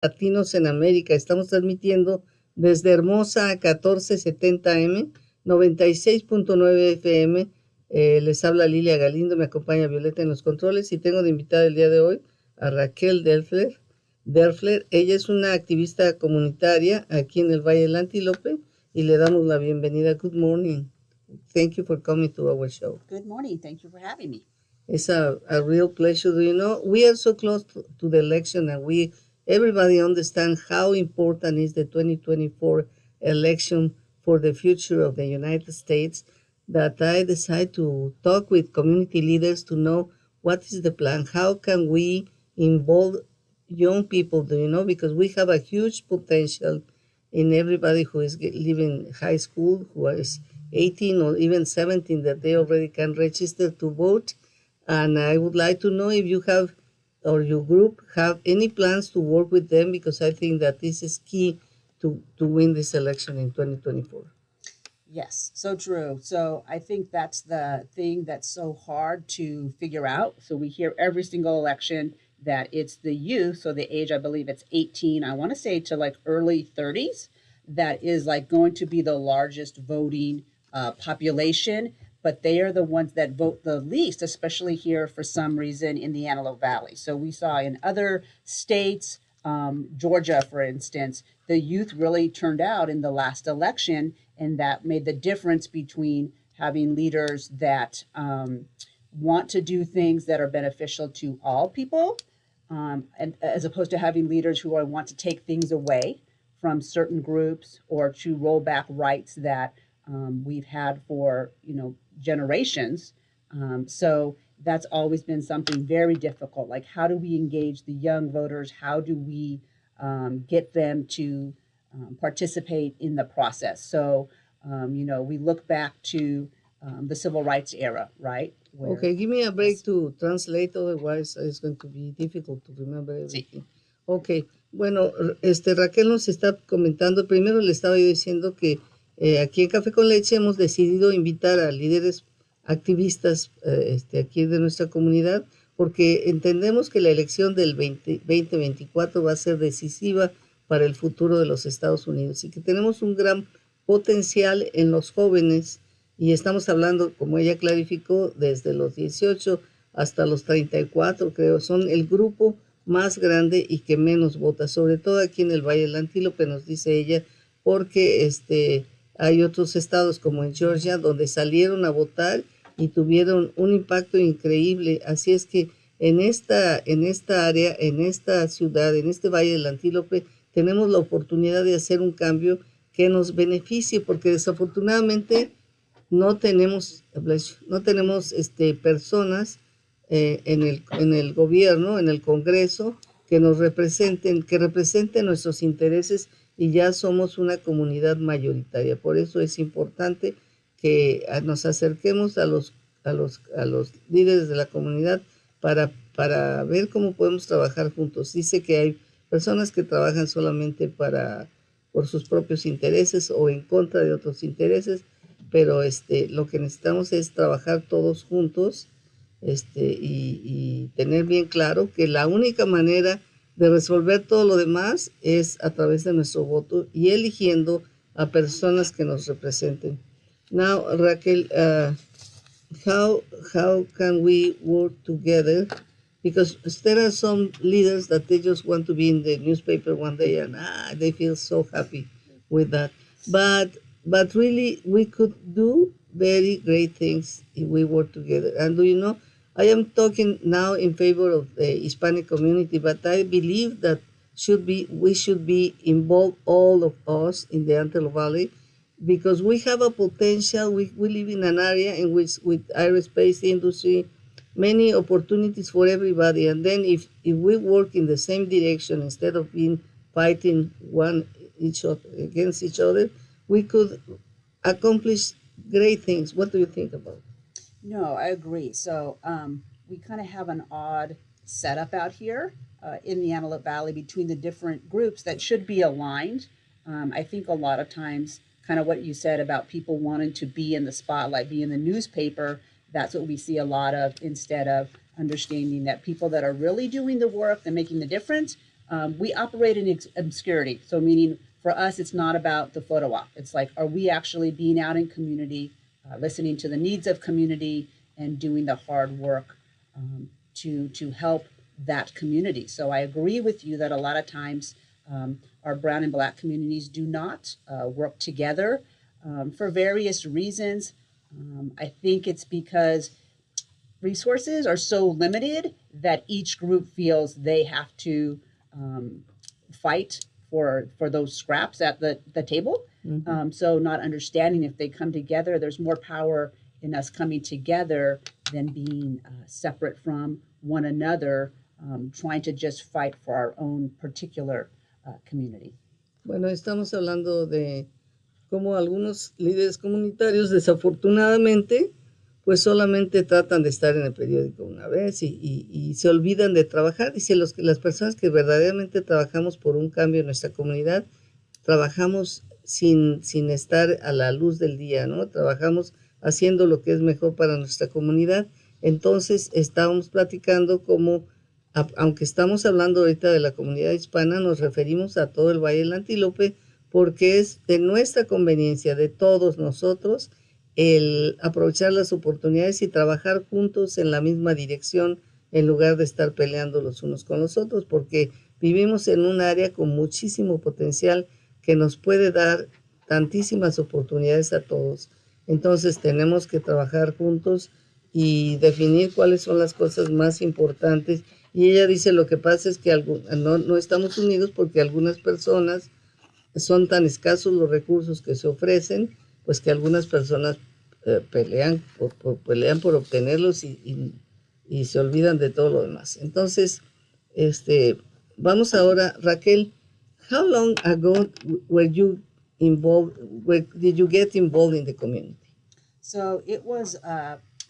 Latinos en América. Estamos transmitiendo desde Hermosa 1470M, 96.9 FM. Les habla Lilia Galindo, me acompaña Violeta en los controles y tengo de invitada el día de hoy a Raquel Derfler. Ella es una activista comunitaria aquí en el Valle del Antílope y le damos la bienvenida. Good morning. Thank you for coming to our show. Good morning. Thank you for having me. It's a real pleasure. Do you know, we are so close to the election, and everybody understands how important is the 2024 election for the future of the United States, that I decided to talk with community leaders to know what is the plan. How can we involve young people, do you know, because we have a huge potential in everybody who is leaving high school, who is 18 or even 17, that they already can register to vote. And I would like to know if you have, or your group have, any plans to work with them, because I think that this is key to win this election in 2024. Yes, so true. So I think that's the thing that's so hard to figure out. So we hear every single election that it's the youth, so the age, I believe it's 18, I want to say to like early 30s, that is like going to be the largest voting population, but they are the ones that vote the least, especially here for some reason in the Antelope Valley. So we saw in other states, Georgia, for instance, the youth really turned out in the last election, and that made the difference between having leaders that want to do things that are beneficial to all people, and as opposed to having leaders who want to take things away from certain groups or to roll back rights that we've had for generations. So that's always been something very difficult. Like, how do we engage the young voters? How do we get them to participate in the process? So, we look back to the civil rights era, right? Where, okay, give me a break to translate, otherwise it's going to be difficult to remember everything. Sí. Ok, bueno, Raquel nos está comentando, primero le estaba yo diciendo que aquí en Café con Leche hemos decidido invitar a líderes activistas aquí de nuestra comunidad, porque entendemos que la elección del 2024 va a ser decisiva para el futuro de los Estados Unidos y que tenemos un gran potencial en los jóvenes, y estamos hablando, como ella clarificó, desde los 18 hasta los 34, creo, son el grupo más grande y que menos vota, sobre todo aquí en el Valle del Antílope, nos dice ella, porque hay otros estados como en Georgia donde salieron a votar y tuvieron un impacto increíble. Así es que en esta área, en esta ciudad, en este Valle del Antílope, tenemos la oportunidad de hacer un cambio que nos beneficie, porque desafortunadamente no tenemos personas en el gobierno, en el Congreso, que nos representen, que representen nuestros intereses, y ya somos una comunidad mayoritaria. Por eso es importante que nos acerquemos a los líderes de la comunidad para ver cómo podemos trabajar juntos. Dice que hay personas que trabajan solamente por sus propios intereses o en contra de otros intereses, pero lo que necesitamos es trabajar todos juntos, y tener bien claro que la única manera de resolver todo lo demás es a través de nuestro voto y eligiendo a personas que nos representen. Now, Raquel, how can we work together? Because there are some leaders that they just want to be in the newspaper one day and they feel so happy with that. But really, we could do very great things if we work together. And do you know, I am talking now in favor of the Hispanic community, but I believe that we should be involved, all of us in the Antelope Valley, because we have a potential. We live in an area in which, with aerospace industry, many opportunities for everybody. And then if we work in the same direction instead of being fighting against each other, we could accomplish great things. What do you think about it? No, I agree. So we kind of have an odd setup out here in the Antelope Valley between the different groups that should be aligned. I think a lot of times, kind of what you said about people wanting to be in the spotlight, be in the newspaper, that's what we see a lot of, instead of understanding that people that are really doing the work and making the difference We operate in obscurity. So meaning for us, it's not about the photo op. It's like, are we actually being out in community, listening to the needs of community and doing the hard work to help that community? So I agree with you that a lot of times our brown and black communities do not work together for various reasons. I think it's because resources are so limited that each group feels they have to fight for those scraps at the table. So not understanding if they come together, there's more power in us coming together than being separate from one another, trying to just fight for our own particular community. Bueno, estamos hablando de cómo algunos líderes comunitarios, desafortunadamente, pues solamente tratan de estar en el periódico una vez y se olvidan de trabajar. Dice, las personas que verdaderamente trabajamos por un cambio en nuestra comunidad, trabajamos sin estar a la luz del día, ¿no? Trabajamos haciendo lo que es mejor para nuestra comunidad. Entonces, estábamos platicando cómo, aunque estamos hablando ahorita de la comunidad hispana, nos referimos a todo el Valle del Antílope, porque es de nuestra conveniencia, de todos nosotros, el aprovechar las oportunidades y trabajar juntos en la misma dirección en lugar de estar peleando los unos con los otros, porque vivimos en un área con muchísimo potencial que nos puede dar tantísimas oportunidades a todos. Entonces tenemos que trabajar juntos y definir cuáles son las cosas más importantes. Y ella dice, lo que pasa es que no estamos unidos porque algunas personas son tan escasos los recursos que se ofrecen, pues que algunas personas pelean por obtenerlos y se olvidan de todo lo demás. Entonces, vamos ahora, Raquel, how long ago were you involved, did you get involved in the community? So it was,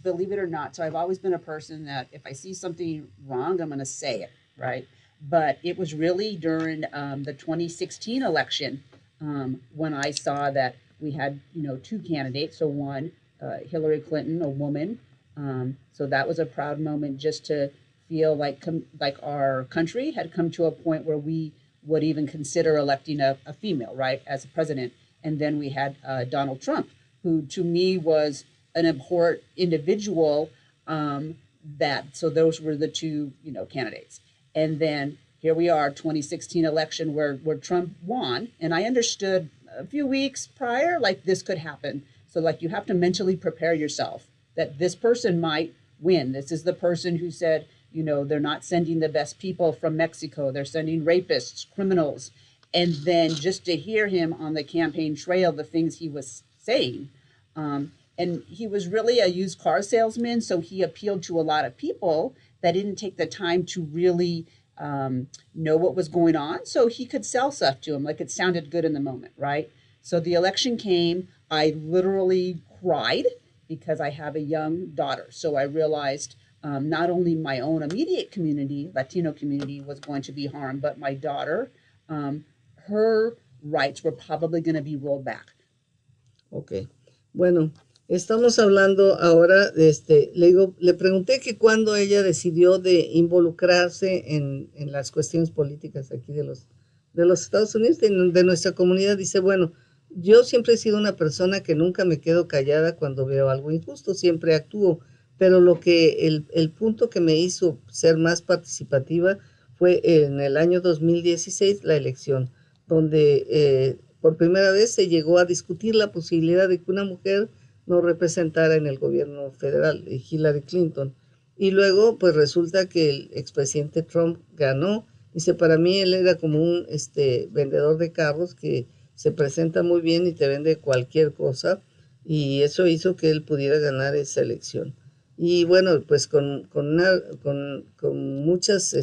believe it or not, so I've always been a person that if I see something wrong, I'm going to say it, right? But it was really during the 2016 election when I saw that we had, two candidates. So one, Hillary Clinton, a woman. So that was a proud moment just to feel like our country had come to a point where we would even consider electing a female, right, as a president. And then we had Donald Trump, who to me was an abhorrent individual. So those were the two, candidates. And then here we are, 2016 election where Trump won. And I understood a few weeks prior, like this could happen. So like you have to mentally prepare yourself that this person might win. This is the person who said, they're not sending the best people from Mexico. They're sending rapists, criminals. And then just to hear him on the campaign trail, the things he was saying. And he was really a used car salesman. So he appealed to a lot of people that didn't take the time to really know what was going on. So he could sell stuff to him. Like it sounded good in the moment, right? So the election came. I literally cried because I have a young daughter. So I realized not only my own immediate community, Latino community, was going to be harmed, but my daughter, her rights were probably going to be rolled back. Okay. Bueno, estamos hablando ahora de le pregunté que cuando ella decidió de involucrarse en las cuestiones políticas aquí de los Estados Unidos, de nuestra comunidad. Dice, bueno, yo siempre he sido una persona que nunca me quedo callada cuando veo algo injusto, siempre actúo, pero el punto que me hizo ser más participativa fue en el año 2016, la elección, donde por primera vez se llegó a discutir la posibilidad de que una mujer nos representara en el gobierno federal, Hillary Clinton. Y luego, pues resulta que el expresidente Trump ganó. Dice, para mí él era como un vendedor de carros que se presenta muy bien y te vende cualquier cosa, y eso hizo que él pudiera ganar esa elección. Y bueno, pues con muchas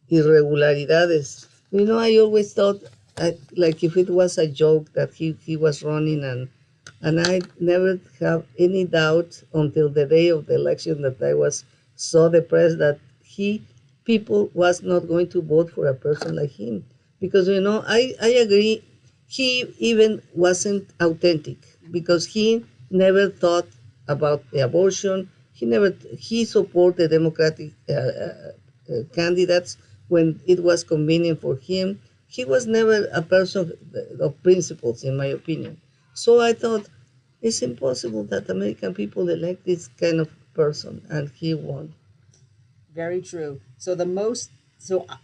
irregularidades. I always thought like if it was a joke that he was running, and I never have any doubt until the day of the election that I was so depressed that people was not going to vote for a person like him. Because, I agree, he even wasn't authentic because he never thought about the abortion. He supported Democratic candidates, when it was convenient for him. He was never a person of principles, in my opinion. So I thought, it's impossible that American people elect this kind of person, and he won. Very true. So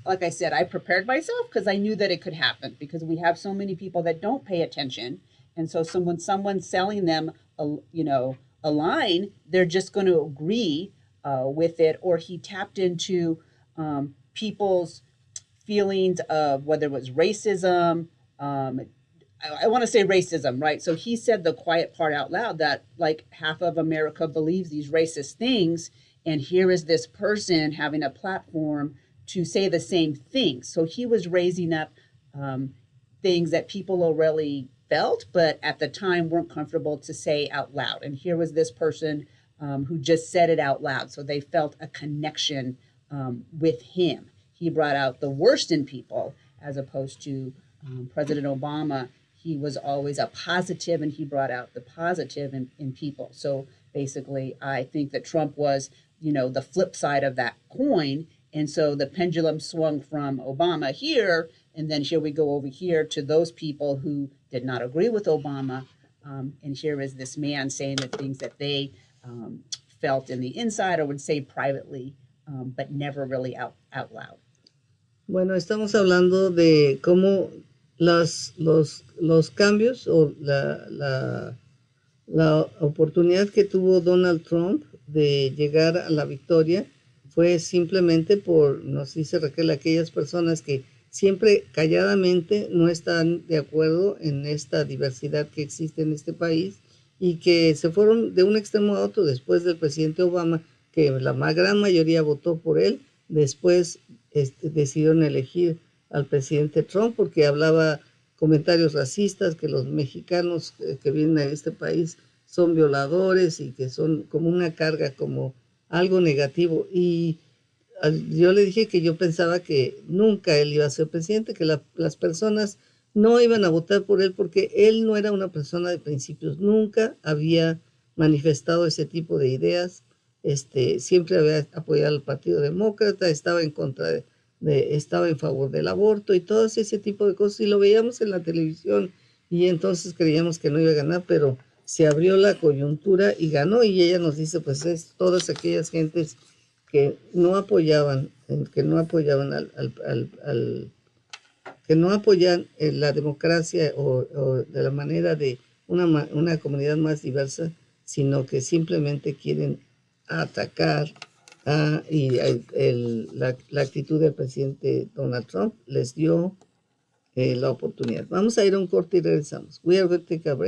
like I said, I prepared myself because I knew that it could happen because we have so many people that don't pay attention. And so someone's selling them a line, they're just going to agree with it. Or he tapped into people's feelings of whether it was racism. I want to say racism, right? So he said the quiet part out loud that like half of America believes these racist things. And here is this person having a platform to say the same thing. So he was raising up things that people already felt, but at the time weren't comfortable to say out loud. And here was this person who just said it out loud. So they felt a connection with him. He brought out the worst in people as opposed to President Obama. He was always a positive and he brought out the positive in people. So basically, I think that Trump was, the flip side of that coin. And so the pendulum swung from Obama here, and then here we go over here to those people who did not agree with Obama. And here is this man saying the things that they felt in the inside or would say privately, but never really out loud. Bueno, estamos hablando de cómo los cambios o la oportunidad que tuvo Donald Trump de llegar a la victoria fue simplemente por, nos dice Raquel, aquellas personas que siempre calladamente no están de acuerdo en esta diversidad que existe en este país y que se fueron de un extremo a otro después del presidente Obama, que la gran mayoría votó por él. Después decidieron elegir al presidente Trump porque hablaba comentarios racistas, que los mexicanos que vienen a este país son violadores y que son como una carga, como algo negativo. Y yo le dije que yo pensaba que nunca él iba a ser presidente, que las personas no iban a votar por él porque él no era una persona de principios, nunca había manifestado ese tipo de ideas. Siempre había apoyado al Partido Demócrata, estaba en contra estaba en favor del aborto y todo ese tipo de cosas, y lo veíamos en la televisión y entonces creíamos que no iba a ganar, pero se abrió la coyuntura y ganó. Y ella nos dice, pues es todas aquellas gentes que no apoyaban que no apoyan la democracia o de la manera de una comunidad más diversa, sino que simplemente quieren atacar la actitud del presidente Donald Trump les dio la oportunidad. Vamos a ir a un corte y regresamos. We are going to take a break.